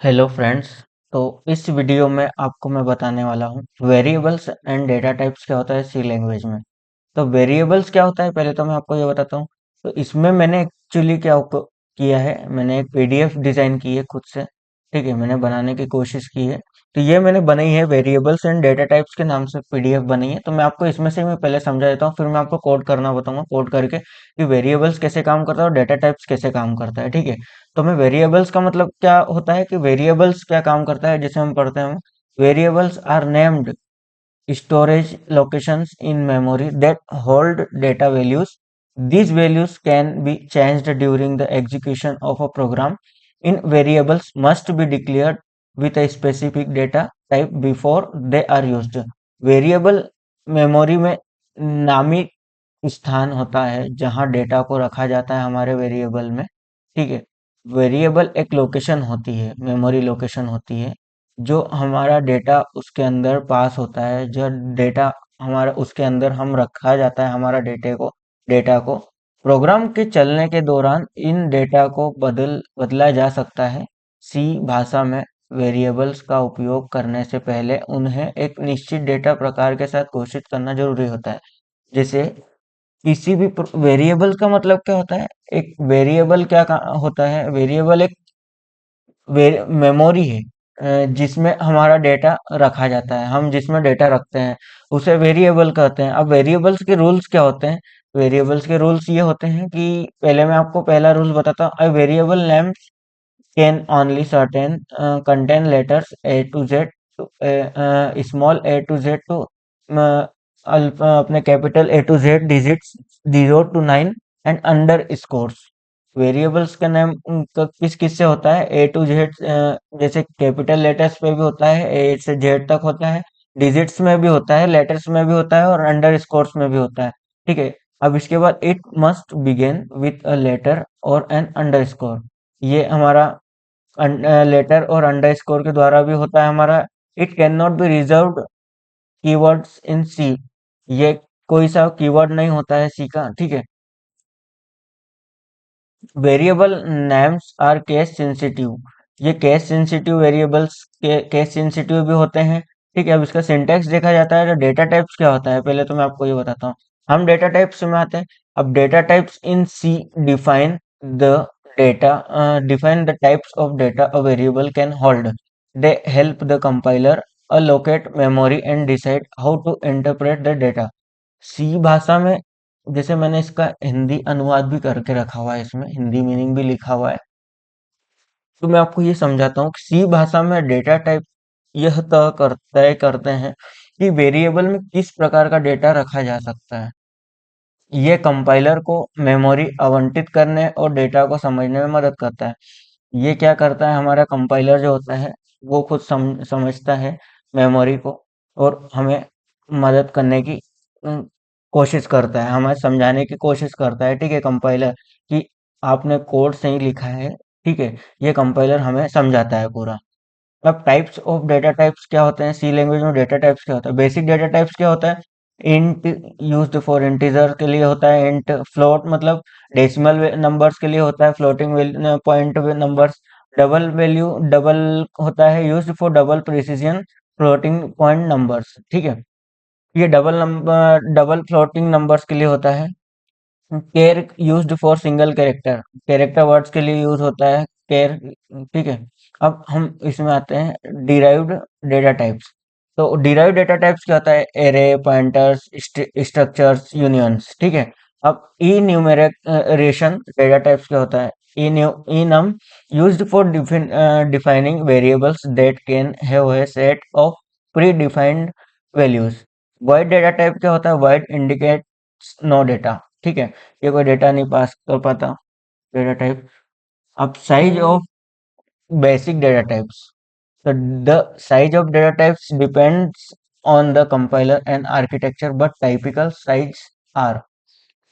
Hello friends. तो इस video में आपको मैं बताने वाला हूँ वेरिएबल्स एंड डेटा टाइप्स क्या होता है सी लैंग्वेज में। तो वेरिएबल्स क्या होता है पहले तो मैं आपको ये बताता हूँ। तो इसमें मैंने एक्चुअली किया है, मैंने एक पीडीएफ डिजाइन की है खुद से। ठीक है, मैंने बनाने की कोशिश की है। तो ये मैंने बनाई है वेरिएबल्स एंड डेटा टाइप्स के नाम से पीडीएफ बनी है। तो मैं आपको इसमें से मैं पहले समझा देता हूँ, फिर मैं आपको कोड करना बताऊंगा, कोड करके कि वेरिएबल्स कैसे काम करता है और डेटा टाइप्स कैसे काम करता है। ठीक है। तो हमें वेरिएबल्स का मतलब क्या होता है कि वेरिएबल्स क्या काम करता है, जैसे हम पढ़ते हैं variables are named storage locations in memory that hold data values. These values can be changed during the execution of a program. In variables must be declared with a specific data type before they are used. Variable memory में नामिक स्थान होता है जहां data को रखा जाता है हमारे वेरिएबल में। ठीक है। वेरिएबल एक लोकेशन होती है, मेमोरी लोकेशन होती है, जो हमारा डेटा उसके अंदर पास होता है, जो डेटा हमारा उसके अंदर हम रखा जाता है, हमारा डेटा को प्रोग्राम के चलने के दौरान इन डेटा को बदला जा सकता है। सी भाषा में वेरिएबल्स का उपयोग करने से पहले उन्हें एक निश्चित डेटा प्रकार के साथ घोषित करना जरूरी होता है। जैसे किसी भी वेरिएबल का मतलब क्या होता है, एक वेरिएबल होता है, वेरिएबल एक मेमोरी है जिसमें हमारा डेटा रखा जाता है, हम जिसमें डेटा रखते हैं उसे वेरिएबल कहते हैं। अब वेरिएबल्स के रूल्स क्या होते हैं? वेरिएबल्स के रूल्स ये होते हैं कि पहले मैं आपको पहला रूल बताता हूँ। A variable name can only certain contain letters A to Z, small A to Z to अपने capital A to Z digits 0 to 9 and underscores. Variables का नाम किस किस से होता है? ए टू जेड, जैसे कैपिटल लेटर्स पे भी होता है, ए से जेड तक होता है, डिजिट्स में भी होता है, लेटर्स में भी होता है और अंडर स्कोर्स में भी होता है। ठीक है। अब इसके बाद it must begin with a letter or an underscore. ये हमारा लेटर और अंडर स्कोर के द्वारा भी होता है हमारा। It can not be reserved keywords in C. ये कोई सा कीवर्ड नहीं होता है सी का। ठीक है। Variable names are case sensitive. ये केस सेंसिटिव वेरिएबल्स के केस सेंसिटिव भी होते हैं। ठीक है। अब इसका सिंटैक्स देखा जाता है तो डेटा टाइप्स क्या होता है पहले तो मैं आपको ये बताता हूँ। हम डेटा टाइप्स में आते हैं। अब data types in C define the define the types of data a variable can hold. They help the compiler allocate memory and decide how to interpret the data. सी भाषा में, जैसे मैंने इसका हिंदी अनुवाद भी करके रखा हुआ है, इसमें हिंदी मीनिंग भी लिखा हुआ है। तो मैं आपको ये समझाता हूँ कि सी भाषा में डेटा टाइप यह तय करते हैं कि वेरिएबल में किस प्रकार का डेटा रखा जा सकता है। ये कंपाइलर को मेमोरी आवंटित करने और डेटा को समझने में मदद करता है। ये क्या करता है, हमारा कंपाइलर जो होता है वो खुद समझता है मेमोरी को और हमें मदद करने की कोशिश करता है, हमें समझाने की कोशिश करता है। ठीक है, कंपाइलर कि आपने कोड सही लिखा है। ठीक है, ये कंपाइलर हमें समझाता है पूरा। अब टाइप्स ऑफ डेटा टाइप्स क्या होते हैं सी लैंग्वेज में? डेटा टाइप्स क्या होता है? बेसिक डेटा टाइप्स क्या होता है? इंट यूज्ड फॉर इंटीजर के लिए होता है, इंट फ्लोट मतलब डेसिमल नंबर्स के लिए होता है, floating point numbers. Double value double होता है, used for double precision floating point numbers. ठीक है, ये डबल फ्लोटिंग नंबर्स के लिए होता है। केर used for single character, character words के लिए यूज होता है केर। ठीक है। अब हम इसमें आते हैं डिराइव्ड डेटा टाइप्स। तो डिराइव्ड डेटा टाइप्स क्या होता है? Array, pointers, structures, unions. ठीक है। अब ई न्यूमेरेशन डेटा टाइप्स क्या होता है? enum used for defining variables that can have a set of predefined values. void data type क्या होता है? void indicates no data। ठीक है, ये कोई डेटा नहीं पास कर पाता डेटा टाइप। अब size of basic data types. So the size of data types depends on the compiler and architecture, but typical size are।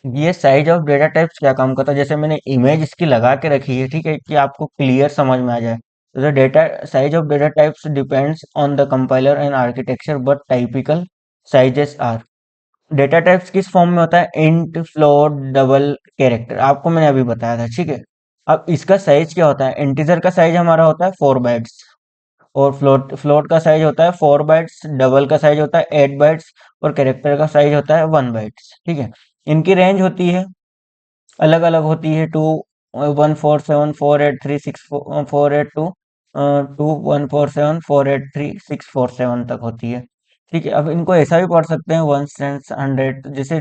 ये साइज ऑफ डेटा टाइप्स क्या काम करता है? जैसे मैंने इमेज इसकी लगा के रखी है, ठीक है, कि आपको क्लियर समझ में आ जाए। तो the data size of data types depends on the compiler and architecture, but typical sizes are. Data types किस फॉर्म में होता है? Int, float, double, character. आपको मैंने अभी बताया था। ठीक है। अब इसका साइज क्या होता है, इंटीजर का साइज हमारा होता है 4 बाइट्स, और फ्लोट फ्लोट का साइज होता है 4 बाइट्स, डबल का साइज होता है 8 बाइट्स, और कैरेक्टर का साइज होता है 1 बाइट्स। ठीक है, इनकी रेंज होती है अलग अलग होती है, 2 1 4 7 4 8 3 6 4 8 2 2 1 4 7 4 8 3 6 4 7 तक होती है। ठीक है, अब इनको ऐसा भी पढ़ सकते हैं 1 100, जैसे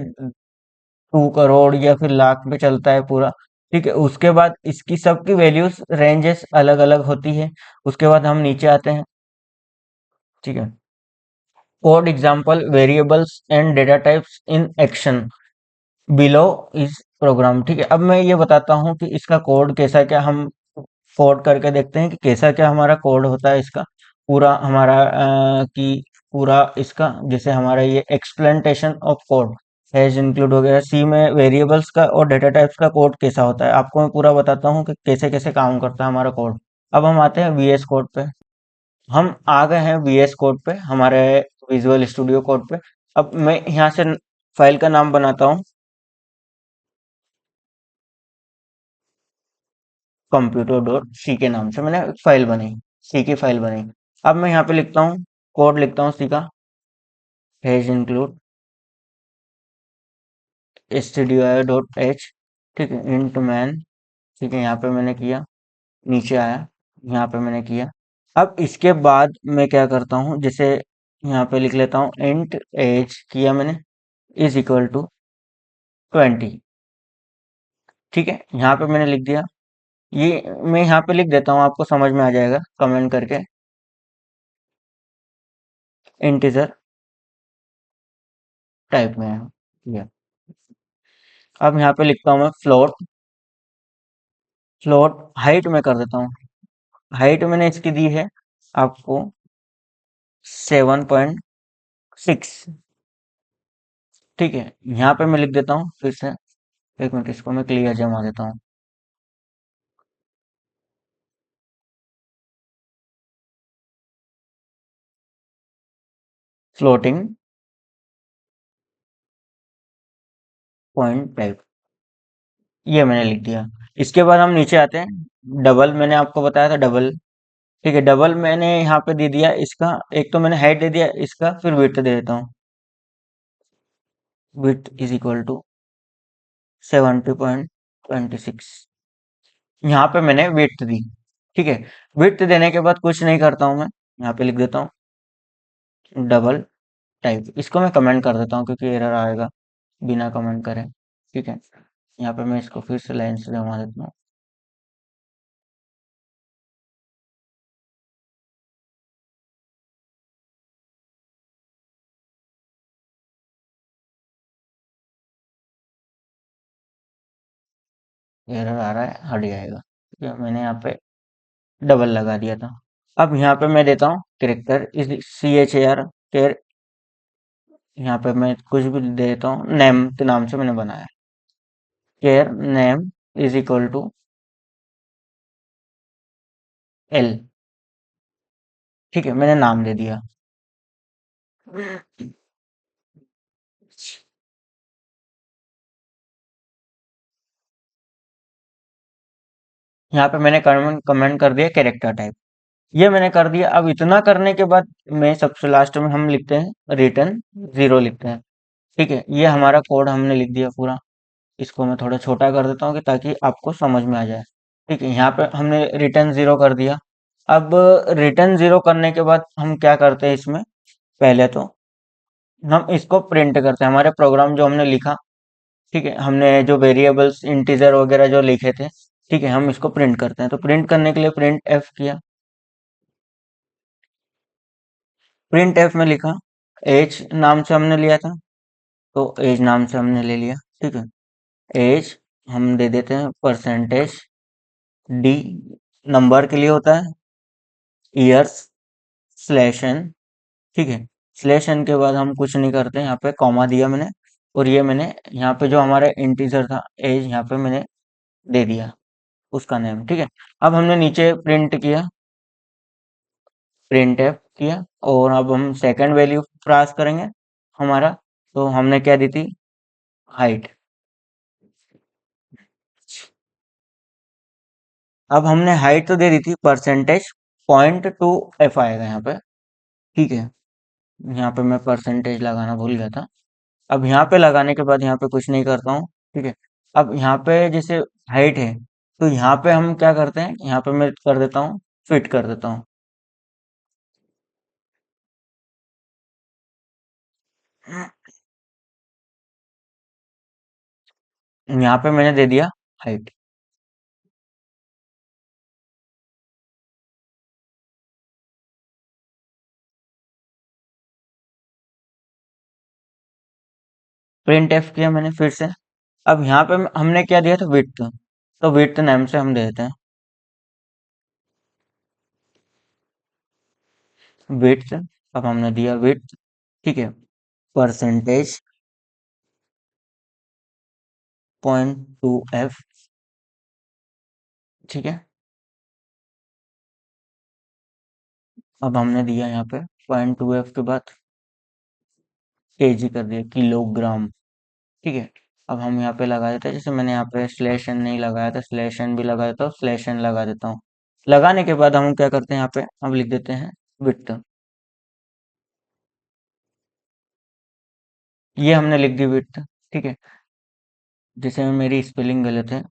2 करोड़ या फिर लाख में चलता है पूरा। ठीक है, उसके बाद इसकी सबकी वैल्यूज रेंजेस अलग अलग होती है। उसके बाद हम नीचे आते हैं। ठीक है, code example variables and data types in action below इस प्रोग्राम। ठीक है, अब मैं ये बताता हूँ कि इसका कोड कैसा, क्या हम कोड करके देखते हैं कि कैसा क्या हमारा कोड होता है इसका, पूरा हमारा कि पूरा इसका, जैसे हमारा ये explanation of code has include हो गया, सी में वेरिएबल्स का और डेटा टाइप्स का कोड कैसा होता है, आपको मैं पूरा बताता हूँ कि कैसे कैसे काम करता है हमारा कोड। अब हम आते हैं वीएस कोड पे। हम आ गए हैं वीएस कोड पे, हमारे विजुअल स्टूडियो कोड पे। अब मैं यहाँ से फाइल का नाम बनाता हूँ, कंप्यूटर डॉट सी के नाम से मैंने एक फाइल बनाई, सी की फाइल बनाई। अब मैं यहाँ पे लिखता हूँ, कोड लिखता हूँ सी का, has include stdio dot H. ठीक है, इंट मैन। ठीक है, यहाँ पे मैंने किया, नीचे आया, यहाँ पे मैंने किया। अब इसके बाद मैं क्या करता हूँ, जैसे यहाँ पे लिख लेता हूँ इंट एज किया मैंने, इज इक्वल टू 20। ठीक है, यहाँ पे मैंने लिख दिया। ये मैं यहाँ पे लिख देता हूँ, आपको समझ में आ जाएगा कमेंट करके, इंटीजर टाइप में है ये। अब यहाँ पे लिखता हूँ मैं फ्लोट। फ्लोट हाइट में कर देता हूँ, हाइट मैंने इसकी दी है आपको 7.6। ठीक है, यहाँ पे मैं लिख देता हूँ फिर से, एक मिनट इसको मैं क्लियर जमा देता हूँ। फ्लोटिंग पॉइंट टाइप, ये मैंने लिख दिया। इसके बाद हम नीचे आते हैं, डबल मैंने आपको बताया था डबल। ठीक है, डबल मैंने यहाँ पे दे दिया इसका, एक तो मैंने हाइट दे दिया इसका, फिर विड्थ दे देता हूँ, विड्थ इज इक्वल टू 70.26। यहाँ पे मैंने विड्थ दी। ठीक है, विड्थ देने के बाद कुछ नहीं करता हूँ मैं, यहाँ पे लिख देता हूँ डबल टाइप। इसको मैं कमेंट कर देता हूँ क्योंकि एरर आएगा बिना कमेंट करे। ठीक है, यहाँ पे मैं इसको फिर से लाइन से जमा देता हूँ। एरर आ रहा है, हट जाएगा। ठीक है, मैंने यहाँ पे डबल लगा दिया था। अब यहाँ पे मैं देता हूँ कैरेक्टर इस CHAR के, यहाँ पे मैं कुछ भी दे देता हूँ, नेम के नाम से मैंने बनाया, care name is equal to L. ठीक है, मैंने नाम दे दिया। यहाँ पे मैंने कमेंट कमेंट कर दिया कैरेक्टर टाइप, ये मैंने कर दिया। अब इतना करने के बाद मैं सबसे लास्ट में हम लिखते हैं रिटर्न 0 लिखते हैं। ठीक है, ये हमारा कोड हमने लिख दिया पूरा। इसको मैं थोड़ा छोटा कर देता हूँ कि ताकि आपको समझ में आ जाए। ठीक है, यहाँ पे हमने रिटर्न 0 कर दिया। अब रिटर्न 0 करने के बाद हम क्या करते हैं इसमें, पहले तो हम इसको प्रिंट करते हैं, हमारे प्रोग्राम जो हमने लिखा। ठीक है, हमने जो वेरिएबल्स इंटीजर वगैरह जो लिखे थे, ठीक है, हम इसको प्रिंट करते हैं। तो प्रिंट करने के लिए प्रिंट एफ किया, प्रिंट एफ में लिखा, एज नाम से हमने लिया था, तो एज नाम से हमने ले लिया। ठीक है, एज हम दे देते हैं परसेंटेज डी, नंबर के लिए होता है, ईयर्स स्लैश एन। ठीक है, स्लैश एन के बाद हम कुछ नहीं करते, यहाँ पे कॉमा दिया मैंने, और ये मैंने यहाँ पे जो हमारा इंटीजर था एज, यहाँ पे मैंने दे दिया उसका नेम। ठीक है, अब हमने नीचे प्रिंट किया, प्रिंट एफ किया, और अब हम सेकंड वैल्यू पास करेंगे हमारा। तो हमने क्या दी थी, हाइट। अब हमने हाइट तो दे दी थी, परसेंटेज 0.2f आएगा यहाँ पे। ठीक है, यहाँ पे मैं परसेंटेज लगाना भूल गया था। अब यहाँ पे लगाने के बाद यहाँ पे कुछ नहीं करता हूँ। ठीक है, अब यहाँ पे जैसे हाइट है, तो यहाँ पे हम क्या करते हैं, यहाँ पे मैं कर देता हूँ, फिट कर देता हूँ। यहाँ पे मैंने दे दिया हाइट। प्रिंट एफ किया मैंने फिर से। अब यहाँ पे हमने क्या दिया था, विड्थ। तो विड्थ नेम से हम दे देते हैं विड्थ। अब हमने दिया विड्थ। ठीक है, परसेंटेज 0.2f। ठीक है, अब हमने दिया यहाँ पे 0.2f के बाद केजी कर दिया, किलोग्राम। ठीक है, अब हम यहाँ पे लगा देते हैं, जैसे मैंने यहाँ पे स्लैश एन नहीं लगाया था, स्लैश एन भी लगाया था, स्लैश एन लगा देता हूँ। लगाने के बाद हम क्या करते हैं, यहाँ पे हम लिख देते हैं विड्थ। ये हमने लिख दी विड्थ। ठीक है, जैसे मेरी स्पेलिंग गलत है।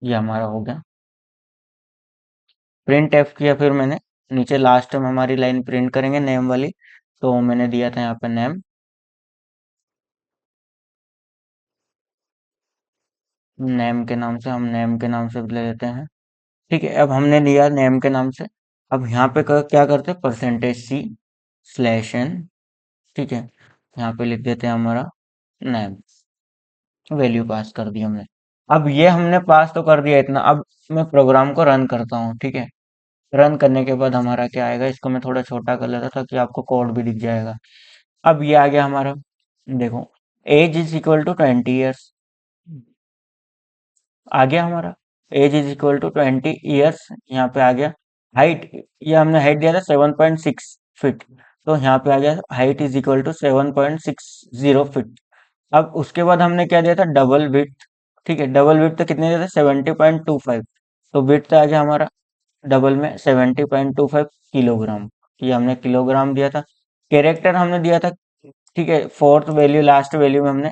ये हमारा हो गया। प्रिंट एफ किया फिर मैंने, नीचे लास्ट में हमारी लाइन प्रिंट करेंगे नेम वाली, तो मैंने दिया था यहाँ पे नेम। नेम के नाम से हम नेम के नाम से ले लेते हैं। ठीक है, अब हमने लिया नेम के नाम से। अब यहाँ पे क्या करते हैं, परसेंटेज सी स्लैश एन। ठीक है, यहाँ पे लिख देते हैं हमारा नेम। वैल्यू पास कर दी हमने। अब ये हमने पास तो कर दिया इतना। अब मैं प्रोग्राम को रन करता हूँ। ठीक है, रन करने के बाद हमारा क्या आएगा, इसको मैं थोड़ा छोटा कर लेता ताकि आपको कोड भी दिख जाएगा। अब ये आ गया हमारा, देखो, age is equal to 20 years आ गया हमारा। Age is equal to 20 years यहाँ पे आ गया। हाइट, ये हमने हाइट दिया था 7.6 फीट, तो यहाँ पे आ गया height is equal to 7.60 feet. अब उसके बाद हमने क्या दिया था, डबल विड्थ। ठीक है, डबल विड्थ तो कितने दिया था, 70.25। तो विड्थ आ गया हमारा डबल में 70.25 किलोग्राम। ये हमने किलोग्राम दिया था। कैरेक्टर हमने दिया था, ठीक है, फोर्थ वैल्यू लास्ट वैल्यू में हमने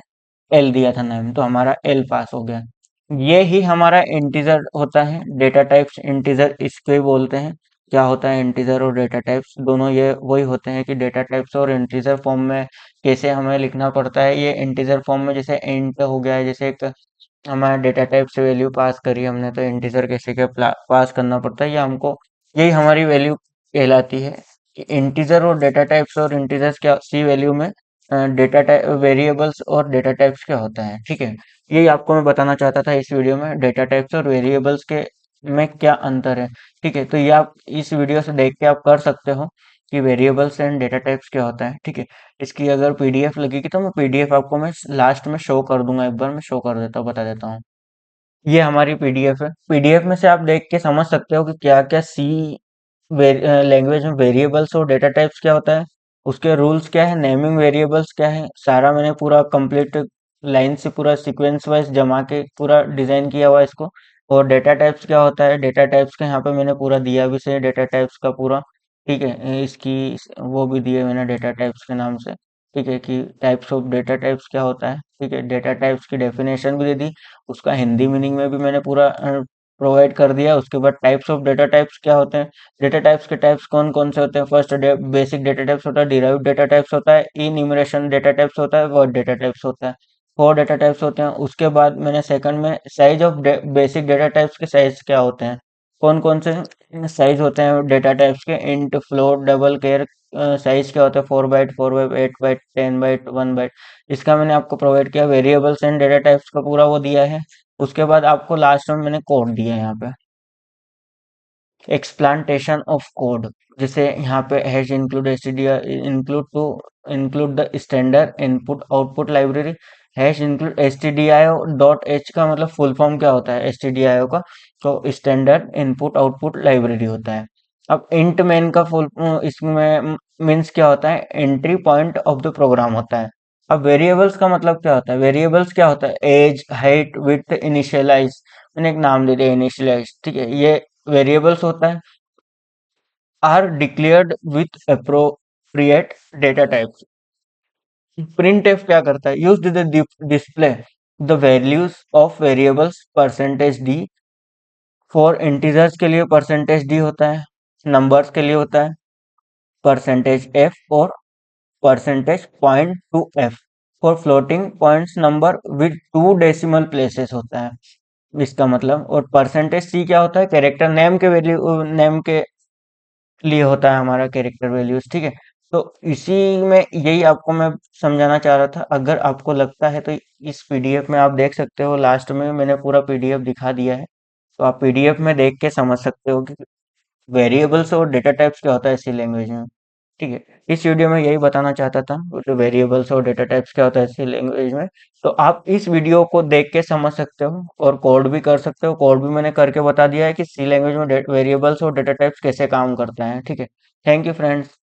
एल दिया था नाम, तो हमारा एल पास हो गया। ये ही हमारा इंटीजर होता है। डेटा टाइप्स इंटीजर इसको ही बोलते हैं। क्या होता है इंटीजर और डेटा टाइप्स, दोनों ये वही होते हैं कि डेटा टाइप्स और इंटीजर फॉर्म में कैसे हमें लिखना पड़ता है। ये इंटीजर फॉर्म में जैसे इंट हो गया है, जैसे एक हमारा डेटा टाइप से वैल्यू पास करी हमने, तो इंटीजर कैसे क्या पास करना पड़ता है, ये हमको, यही हमारी वैल्यू कहलाती है कि इंटीजर और डेटा टाइप्स और इंटीजर्स क्या सी वैल्यू में डेटा टाइप वेरिएबल्स और डेटा टाइप्स क्या होता है। ठीक है, यही आपको मैं बताना चाहता था इस वीडियो में, डेटा टाइप्स और वेरिएबल्स के में क्या अंतर है। ठीक है, तो ये आप इस वीडियो से देख के आप कर सकते हो कि वेरिएबल्स एंड डेटा टाइप्स क्या होता है। ठीक है, इसकी अगर पीडीएफ लगेगी तो मैं पीडीएफ आपको मैं लास्ट में शो कर दूंगा, एक बार मैं शो कर देता हूँ, बता देता हूँ। ये हमारी पीडीएफ है। पीडीएफ में से आप देख के समझ सकते हो कि क्या क्या सी लैंग्वेज में वेरिएबल्स और डेटा टाइप्स क्या होता है, उसके रूल्स क्या है, नेमिंग वेरिएबल्स क्या है, सारा मैंने पूरा कंप्लीट लाइन से पूरा सीक्वेंस वाइज जमा के पूरा डिजाइन किया हुआ है इसको। और डेटा टाइप्स क्या होता है, डेटा टाइप्स का यहाँ पे मैंने पूरा दिया भी से डेटा टाइप्स का पूरा। ठीक है, इसकी वो भी दिए मैंने डेटा टाइप्स के नाम से। ठीक है, कि टाइप्स ऑफ डेटा टाइप्स क्या होता है। ठीक है, डेटा टाइप्स की डेफिनेशन भी दे दी, उसका हिंदी मीनिंग में भी मैंने पूरा प्रोवाइड कर दिया। उसके बाद टाइप्स ऑफ डेटा टाइप्स क्या होते हैं, डेटा टाइप्स के टाइप्स कौन कौन से होते हैं। फर्स्ट बेसिक डेटा टाइप्स होता है, डिराइव्ड डेटा टाइप्स होता है, इन्यूमरेशन डेटा टाइप्स होता है, वर्ड डेटा टाइप्स होता है। फोर डेटा टाइप्स होते हैं। उसके बाद मैंने सेकंड में size of basic data types के साइज क्या होते हैं, कौन कौन से साइज होते हैं डेटा टाइप्स के, int float double care. Size क्या होता है, 4 byte, 4 byte, 8 byte, 10 byte, 1 byte. इसका मैंने आपको प्रोवाइड किया। वेरिएबल्स एंड डेटा टाइप्स का पूरा वो दिया है। उसके बाद आपको लास्ट में मैंने कोड दिया है यहाँ पे, एक्सप्लांटेशन ऑफ कोड। जैसे यहाँ पे hash include STDI include to include the standard input output library. Hash include STDIO dot H का मतलब फुल फॉर्म क्या होता है एसटीडीआईओ का, तो स्टैंडर्ड इनपुट आउटपुट लाइब्रेरी होता है। अब इंट मेन का फुल इसमें मीन्स क्या होता है, entry point of the program होता है। अब वेरिएबल्स का मतलब क्या होता है, वेरिएबल्स क्या होता है, एज, हाइट, विड्थ, इनिशियलाइज, मैंने एक नाम दे दिया इनिशियलाइज, ठीक है, ये वेरिएबल्स होता है, are declared with appropriate data types. Printf क्या करता है, use the display the values of variables percentage D, for integers के लिए परसेंटेज डी होता है, नंबर्स के लिए होता है परसेंटेज एफ और percentage point two F, for floating points number with two decimal places होता है इसका मतलब। और परसेंटेज सी क्या होता है, कैरेक्टर नेम के वैल्यू, नेम के लिए होता है हमारा कैरेक्टर वैल्यूज, ठीक है। तो इसी में यही आपको मैं समझाना चाह रहा था। अगर आपको लगता है तो इस पीडीएफ में आप देख सकते हो, लास्ट में मैंने पूरा पीडीएफ दिखा दिया है, तो आप पीडीएफ में देख के समझ सकते हो कि वेरिएबल्स और डेटा टाइप्स क्या होता है सी लैंग्वेज में, ठीक है। इस वीडियो में यही बताना चाहता था, जो वेरिएबल्स और डेटा टाइप्स क्या होता है सी लैंग्वेज में। तो आप इस वीडियो को देख के समझ सकते हो और कोड भी कर सकते हो, कोड भी मैंने करके बता दिया है कि सी लैंग्वेज में वेरिएबल्स और डेटा टाइप्स कैसे काम करते हैं, ठीक है। Thank you friends.